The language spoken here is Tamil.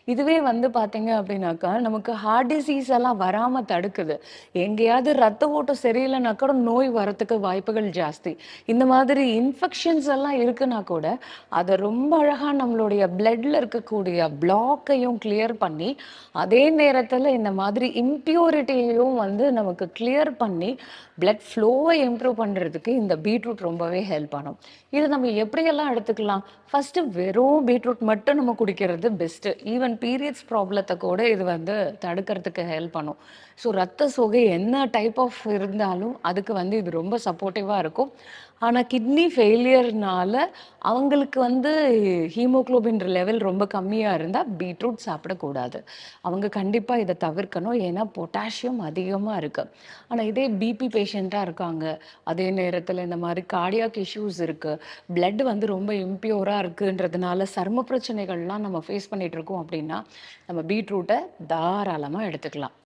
இதுவே வந்து பார்த்தீங்க அப்படின்னாக்கா, நமக்கு ஹார்ட் டிசீஸ் எல்லாம் வராம தடுக்குது. எங்கேயாவது ரத்த ஓட்டம் சரியில்லன்னா கூட நோய் வரத்துக்கு வாய்ப்புகள் ஜாஸ்தி. இந்த மாதிரி இன்ஃபெக்ஷன்ஸ் எல்லாம் இருக்குன்னா கூட, அத ரொம்ப அழகா நம்மளுடைய பிளட்ல இருக்கக்கூடிய பிளாக்கையும் கிளியர் பண்ணி, அதே நேரத்தில இந்த மாதிரி இம்பியூரிட்டியையும் வந்து நமக்கு கிளியர் பண்ணி, பிளட் ஃப்ளோவ இம்ப்ரூவ் பண்றதுக்கு இந்த பீட்ரூட் ரொம்பவே ஹெல்ப் பண்ணும். இது நம்ம எப்படியெல்லாம் எடுத்துக்கலாம்? ஃபர்ஸ்ட்டு வெறும் பீட்ரூட் மட்டும் நம்ம குடிக்கிறது பெஸ்ட்டு. ஈவன் பீரியட்ஸ் ப்ராப்ளத்த கூட இது வந்து தடுக்கிறதுக்கு ஹெல்ப் பண்ணும். ஸோ ரத்த சோகை என்ன டைப் ஆஃப் இருந்தாலும், அதுக்கு வந்து இது ரொம்ப சப்போர்ட்டிவா இருக்கும். ஆனா கிட்னி ஃபெயிலியர்னால அவங்களுக்கு வந்து ஹீமோகுளோபின் லெவல் ரொம்ப கம்மியா இருந்தா பீட்ரூட் சாப்பிடக்கூடாது. அவங்க கண்டிப்பா இத தவிர்க்கணும். ஏன்னா பொட்டாசியம் அதிகமா இருக்கு. ஆனா இதே பிபி பேஷண்ட்டா இருக்காங்க. அதே நேரத்தில இந்த மாரி கார்டியாக் இஷ்யூஸ் இருக்கு. பிளட் வந்து ரொம்ப இம்பியூரா இருக்குன்றதுனால சரும பிரச்சனைகள்லாம் நம்ம ஃபேஸ் பண்ணிட்டு இருக்கோம் அப்படின்னா, நம்ம பீட்ரூட்ட தாராளமா எடுத்துக்கலாம்.